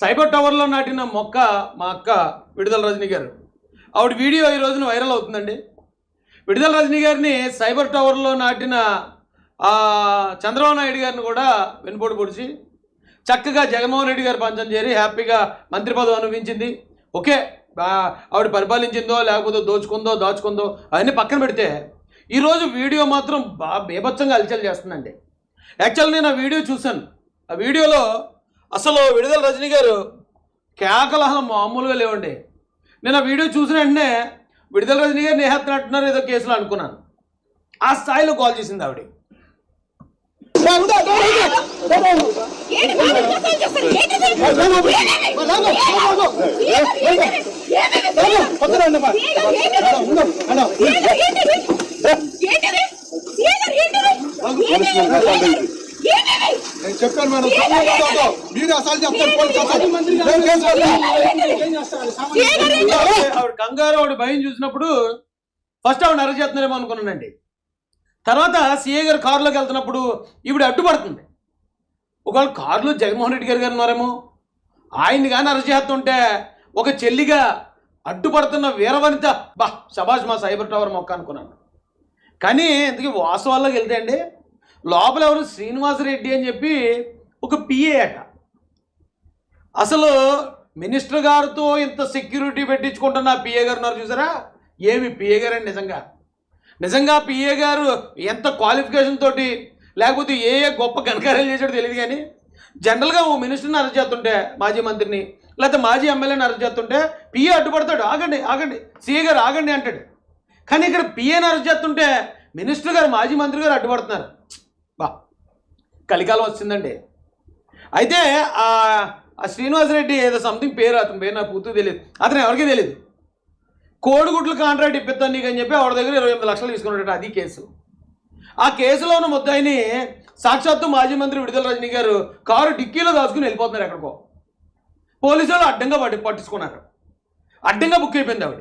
Cyber టవర్లో నాటిన మొక్క మా అక్క విడుదల రజనీ గారు. ఆవిడ వీడియో ఈ రోజున వైరల్ అవుతుందండి. విడుదల రజనీ గారిని సైబర్ టవర్లో నాటిన చంద్రబాబు నాయుడు గారిని కూడా వెనుపోటు పొడిచి చక్కగా జగన్మోహన్ రెడ్డి గారు పంచం చేరి హ్యాపీగా మంత్రి పదవి అనుభవించింది. ఓకే, ఆవిడ పరిపాలించిందో లేకపోతే దాచుకుందో అవన్నీ పక్కన పెడితే ఈరోజు వీడియో మాత్రం బేభత్సంగా అలచల్ చేస్తుందండి. యాక్చువల్ నేను ఆ వీడియో చూశాను. ఆ వీడియోలో అసలు విడుదల రజనీ గారు కేకలహలం మామూలుగా లేవండి. నేను ఆ వీడియో చూసిన వెంటనే విడుదల రజనీ గారు నేహత్తున్నట్టున్నారు ఏదో కేసులో అనుకున్నాను. ఆ స్థాయిలో కాల్ చేసింది ఆవిడ. చెప్పాను మేడం, మీరు అసలు చెప్తారు. ఆవిడ కంగారు, ఆవిడ భయం చూసినప్పుడు ఫస్ట్ ఆవిడ అరెస్ట్ చేస్తున్నారేమో అనుకున్నానండి. తర్వాత సీఏ గారు కారులోకి వెళ్తున్నప్పుడు ఈవిడ అడ్డుపడుతుంది. ఒకవేళ కారులో జగన్మోహన్ రెడ్డి గారు ఉన్నారేమో, ఆయన్ని కానీ అరెస్ట్ చేస్తుంటే ఒక చెల్లిగా అడ్డుపడుతున్న వీరవనిత శబాష్ మా సైబర్ టవర్ మొక్క అనుకున్నాను. కానీ ఇంతకీ వాస్తవాల్లోకి వెళ్తే అండి, లోపల ఎవరు శ్రీనివాసరెడ్డి అని చెప్పి ఒక పిఏ అట. అసలు మినిస్టర్ గారితో ఇంత సెక్యూరిటీ పెట్టించుకుంటున్న పిఏ గారు ఉన్నారు చూసారా, ఏమి పిఏ గారు అండి. నిజంగా పిఏ గారు ఎంత క్వాలిఫికేషన్ తోటి లేకపోతే ఏ గొప్ప ఘనకార్యాలు చేసాడో తెలియదు. కానీ జనరల్గా ఓ మినిస్టర్ని అరెస్ట్ చేస్తుంటే, మాజీ మంత్రిని లేకపోతే మాజీ ఎమ్మెల్యేని అరెస్ట్ చేస్తుంటే పిఏ అడ్డుపడతాడు, ఆగండి సీఏ గారు ఆగండి అంటాడు. కానీ ఇక్కడ పిఏని అరెస్ట్ చేస్తుంటే మినిస్టర్ గారు మాజీ మంత్రి గారు అడ్డుపడుతున్నారు. కలికాలం వచ్చిందండి. అయితే ఆ శ్రీనివాసరెడ్డి ఏదో సంథింగ్ పేరు, అతని పేరు నాకు పూర్తిగా తెలియదు, అతను ఎవరికీ తెలియదు. కోడిగుడ్లు కాంట్రాక్ట్ ఇప్పిస్తాను నీకు అని చెప్పి ఆవిడ దగ్గర 28 లక్షలు తీసుకున్నాడు. అది కేసు. ఆ కేసులో ఉన్న ముద్దాయిని సాక్షాత్తు మాజీ మంత్రి విడుదల రజనీ గారు కారు డిక్కీలో దాచుకుని వెళ్ళిపోతున్నారు ఎక్కడికో. పోలీసు వాళ్ళు అడ్డంగా పట్టించుకున్నారు. అడ్డంగా బుక్ అయిపోయింది ఆవిడ.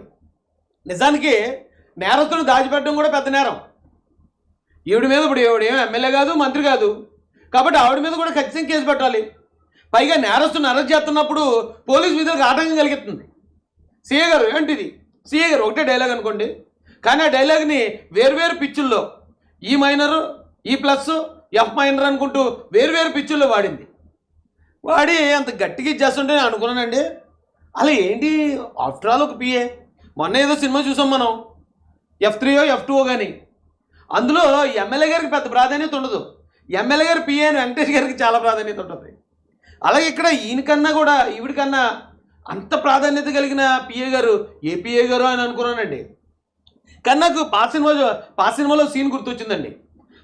నిజానికి నేరస్తులను దాచిపెట్టడం కూడా పెద్ద నేరం. ఈవిడ మీద ఇప్పుడు ఏం ఎమ్మెల్యే కాదు, మంత్రి కాదు, కాబట్టి ఆవిడ మీద కూడా ఖచ్చితంగా కేసు పెట్టాలి. పైగా నేరస్తులను అరెస్ట్ చేస్తున్నప్పుడు పోలీసు విధులకు ఆటంకం కలిగిస్తుంది. సీఏ గారు ఏంటిది, సీఏ గారు ఒకటే డైలాగ్ అనుకోండి, కానీ ఆ డైలాగ్ని వేరువేరు పిచ్చుల్లో ఈ మైనరు, ఈ ప్లస్, ఎఫ్ మైనర్ అనుకుంటూ వేరువేరు పిచ్చుల్లో వాడి అంత గట్టిగా ఇచ్చేస్తుంటే నేను అనుకున్నానండి, అలా ఏంటి ఆఫ్టర్ ఆల్ ఒక పిఏ. మొన్న ఏదో సినిమా చూసాం మనం, F3 F2 కానీ, అందులో ఎమ్మెల్యే గారికి పెద్ద ప్రాధాన్యత ఉండదు, ఎమ్మెల్యే గారు పిఏ అని వెంకటేష్ గారికి చాలా ప్రాధాన్యత ఉంటుంది. అలాగే ఇక్కడ ఈయనకన్నా కూడా ఈవిడికన్నా అంత ప్రాధాన్యత కలిగిన పిఏ గారు ఏ పిఏ గారు అని అనుకున్నానండి. కానీ నాకు పాత సినిమాలో సీన్ గుర్తొచ్చిందండి.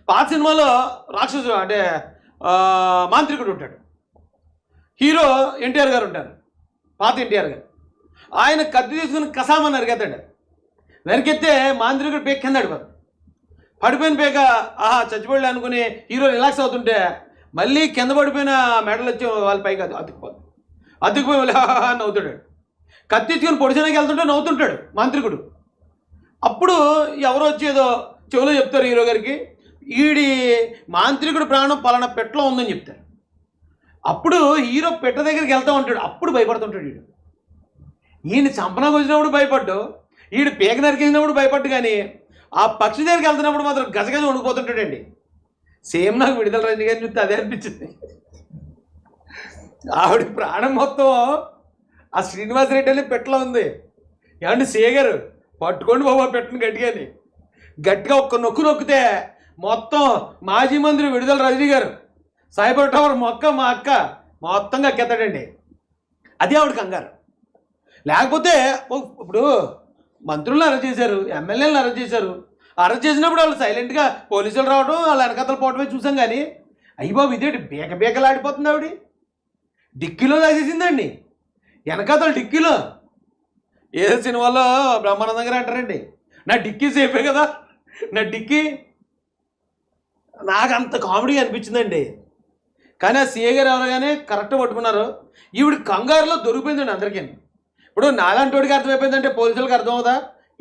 పాత సినిమాలో రాక్షసుడు అంటే మాంత్రికుడు ఉంటాడు, హీరో ఎన్టీఆర్ గారు ఉంటారు, పాత ఎన్టీఆర్ గారు. ఆయన కత్తి తీసుకుని కసామని నరికెత్తే మాంత్రికుడు పేక కింద పడిపోయిన పేక చచ్చిపోలే అనుకుని హీరో రిలాక్స్ అవుతుంటే మళ్ళీ కింద పడిపోయిన మెడలు వచ్చి వాళ్ళ పైకి అతుక్కుపోయి నవ్వుతాడు. కత్తి తీసుకుని పొడిచడానికి వెళ్తుంటే నవ్వుతుంటాడు మాంత్రికుడు. అప్పుడు ఎవరో వచ్చి ఏదో చెవిలో చెప్తారు హీరో గారికి, ఈడి మాంత్రికుడు ప్రాణం పలానా పెట్టలో ఉందని చెప్తారు. అప్పుడు హీరో పెట్ట దగ్గరికి వెళ్తూ ఉంటాడు. అప్పుడు భయపడుతుంటాడు. ఈయన చంపనకు వచ్చినప్పుడు భయపడ్డు, ఈడు పేక నరికినప్పుడు భయపడ్డు, కానీ ఆ పక్షి దగ్గరికి వెళ్తున్నప్పుడు మాత్రం గజగజ వణికిపోతుంటాడండి. సేమ్ నాకు విడుదల రజనీ గారిని చూస్తే అదే అనిపించింది. ఆవిడ ప్రాణం మొత్తం ఆ శ్రీనివాసరెడ్డి అని పెట్టలో ఉంది. ఏమంటే సీఏ గారు పట్టుకోండి బాబా పెట్టను గట్టిగా ఒక్క నొక్కితే మొత్తం మాజీ మంత్రి విడుదల రజనీ గారు సైబర్ టవర్ మొక్క మా అక్క మొత్తంగా ఎక్కెత్తాడండి. అది ఆవిడ కంగారు. లేకపోతే ఇప్పుడు మంత్రులను అరెస్ట్ చేశారు, ఎమ్మెల్యేలను అరెస్ట్ చేశారు. అరెస్ట్ చేసినప్పుడు వాళ్ళు సైలెంట్గా పోలీసులు రావడం, వాళ్ళ వెనకతలు పోవటమే చూసాం. కానీ అయ్యి బాబు ఇదేంటి బేకలాడిపోతుంది. ఆవిడ డిక్కీలో దాచేసిందండి, వెనకతలు డిక్కీలో. ఏదో సినిమాలో బ్రహ్మానందం గారు అంటారండి, నా డిక్కీ సేఫే కదా, నా డిక్కీ. నాకు అంత కామెడీ అనిపించిందండి. కానీ ఆ సీఏ గారు ఎవరుగానే కరెక్ట్ పట్టుకున్నారు. ఈవిడ కంగారులో దొరికిపోయిందండి అందరికీ. ఇప్పుడు నాలాంటి వాడికి అర్థమైపోయిందంటే పోలీసులకు అర్థం అవుదా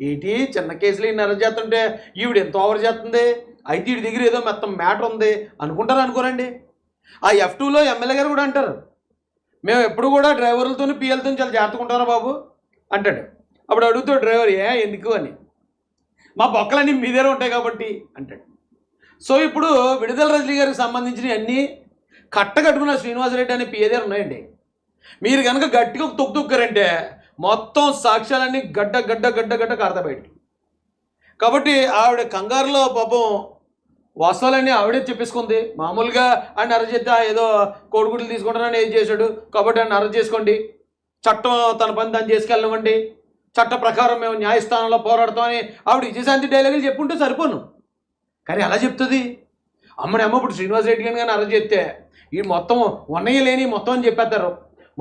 ఏంటి, చిన్న కేసులు ఈయన అరెస్ట్ చేస్తుంటే ఈవిడ ఎంత ఓవర్ చేస్తుంది, అయితే వీడి దగ్గర ఏదో మొత్తం మ్యాటర్ ఉంది అనుకుంటారు అనుకోరండి. ఆ F2లో ఎమ్మెల్యే గారు కూడా అంటారు, మేము ఎప్పుడు కూడా డ్రైవర్లతో పిఎల్తో చాలా జాగ్రత్తగా బాబు అంటాడు. అప్పుడు అడుగుతాడు డ్రైవర్, ఎందుకు అని. మా బొక్కలన్నీ మీ దగ్గర ఉంటాయి కాబట్టి అంటాడు. సో ఇప్పుడు విడుదల రజనీ గారికి సంబంధించినవి అన్నీ కట్టగట్టుకున్న శ్రీనివాసరెడ్డి అనే పిఏ దగ్గర ఉన్నాయండి. మీరు కనుక గట్టిగా తొక్కుతారంటే మొత్తం సాక్ష్యాలన్నీ గడ్డ గడ్డ గడ్డ గడ్డ కారత బయట. కాబట్టి ఆవిడ కంగారులో పాపం వాస్తవాలన్నీ ఆవిడే చెప్పేసుకుంది. మామూలుగా ఆయన అరెస్ట్ చేస్తే ఏదో కోడిగుడ్లు తీసుకుంటానని ఏం చేశాడు కాబట్టి ఆయన అరెస్ట్ చేసుకోండి, చట్టం తన పని దాన్ని చేసుకెళ్ళనివ్వండి, చట్ట ప్రకారం మేము న్యాయస్థానంలో పోరాడతామని ఆవిడ విజయశాంతి డైలాగులు చెప్పుంటే సరిపోను. కానీ అలా చెప్తుంది. అమ్మని అమ్మ ఇప్పుడు శ్రీనివాసరెడ్డి గారిని కానీ అరెస్ట్ చేస్తే ఈ మొత్తం ఉన్నయ్య లేని మొత్తం అని చెప్పేస్తారు.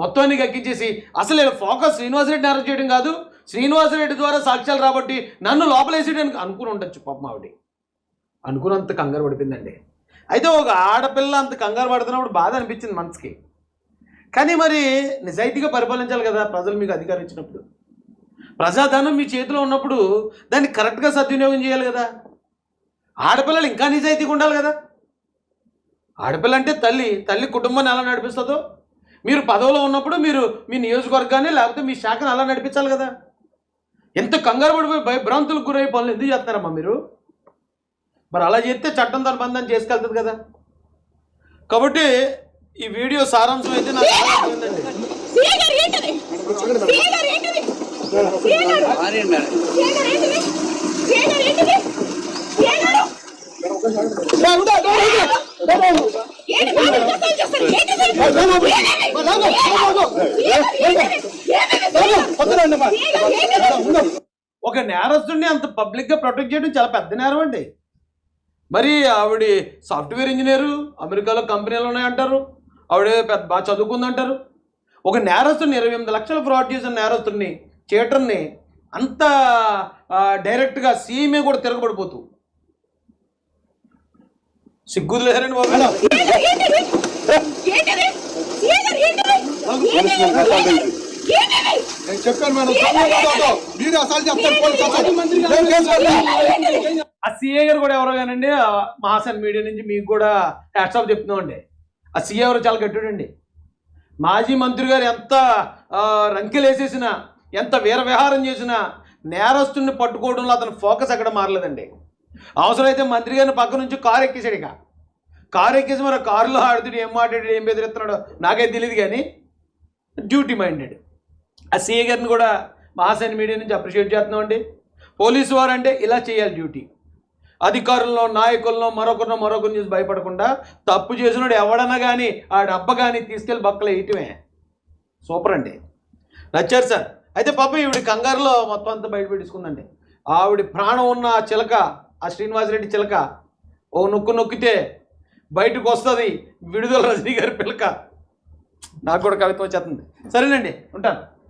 మొత్తాన్ని ఎక్కించేసి అసలు ఇలా ఫోకస్ శ్రీనివాసరెడ్డిని అరెస్ట్ చేయడం కాదు, శ్రీనివాసరెడ్డి ద్వారా సాక్ష్యాలు రాబట్టి నన్ను లోపలేసేయడానికి అనుకుని ఉండొచ్చు పాపం ఆవిడ. అనుకున్నంత కంగారు పడిపోయిందండి. అయితే ఒక ఆడపిల్ల అంత కంగారు పడుతున్నప్పుడు బాధ అనిపించింది మనసుకి. కానీ మరి నిజాయితీగా పరిపాలించాలి కదా ప్రజలు మీకు అధికారం ఇచ్చినప్పుడు. ప్రజాధనం మీ చేతిలో ఉన్నప్పుడు దాన్ని కరెక్ట్గా సద్వినియోగం చేయాలి కదా. ఆడపిల్లలు ఇంకా నిజాయితీగా ఉండాలి కదా. ఆడపిల్ల అంటే తల్లి కుటుంబాన్ని ఎలా నడిపిస్తుందో మీరు పదవిలో ఉన్నప్పుడు మీరు మీ నియోజకవర్గాన్ని లేకపోతే మీ శాఖను అలా నడిపించాలి కదా. ఎంత కంగారు పడిపోయి భయభ్రాంతులకు గురయ్యే పనులు ఎందుకు చేస్తున్నారమ్మా మీరు? మరి అలా చేస్తే చట్టం తన బంధం చేసుకెళ్తుంది కదా. కాబట్టి ఈ వీడియో సారాంశం అయితే నాకు చాలా అర్థమైందండి. ఒక నేరస్తుడిని అంత పబ్లిక్గా ప్రొటెక్ట్ చేయడం చాలా పెద్ద నేరం అండి. మరి ఆవిడ సాఫ్ట్వేర్ ఇంజనీరు, అమెరికాలో కంపెనీలు ఉన్నాయంటారు, ఆవిడ పెద్ద బాగా చదువుకుందంటారు. ఒక నేరస్తుడిని 28 లక్షలు ఫ్రాడ్ చేసిన నేరస్తుడిని, చీటర్ని అంత డైరెక్ట్గా సీఎంఏ కూడా తిరగబడిపోతూ సిగ్గులు లేదండి బాబు. నేను చెప్పాను మేడం, మీరు అసలు చెప్తారు పోలీసు ఆ సీఏ గారు కూడా ఎవరో కానండి, మహాసన్ మీడియా నుంచి మీకు కూడా హ్యాట్స్ ఆఫ్ చెప్తున్నామండి. ఆ సీఏ ఎవరు చాలా గట్టిడండి. మాజీ మంత్రి గారు ఎంత రంకెలేసేసినా, ఎంత వీర విహారం చేసినా నేరస్తుడిని పట్టుకోవడంలో అతని ఫోకస్ ఎక్కడ మారలేదండి. అవసరమైతే మంత్రి గారిని పక్క నుంచి కారు ఎక్కేసాడు. ఇక కారు ఎక్కేసి మరి కారులో ఆడుతుడు ఏం మాట్లాడాడు, ఏం బెదిరిస్తున్నాడో నాకైతే తెలియదు. కానీ డ్యూటీ మైండెడ్. ఆ సీఏ గారిని కూడా మహాసన్ మీడియా నుంచి అప్రిషియేట్ చేస్తున్నామండి. పోలీసు వారు అంటే ఇలా చేయాలి డ్యూటీ. అధికారుల్లో, నాయకుల్లో మరొకరిని చూసి భయపడకుండా తప్పు చేసినాడు ఎవడన్నా కానీ ఆ డబ్బ కానీ తీసుకెళ్ళి బక్కలు వేయటమే. సూపర్ అండి, నచ్చారు సార్. అయితే పాపం ఈవిడ కంగారులో మొత్తం అంతా బయట పెట్టించుకుందండి. ఆవిడ ప్రాణం ఉన్న ఆ చిలక, ఆ శ్రీనివాసరెడ్డి చిలక ఓ నొక్కితే బయటకు వస్తుంది విడుదల రజనీ గారి పిలక. నాకు కూడా కవిత్వం వచ్చేస్తుంది. సరేనండి, ఉంటాను.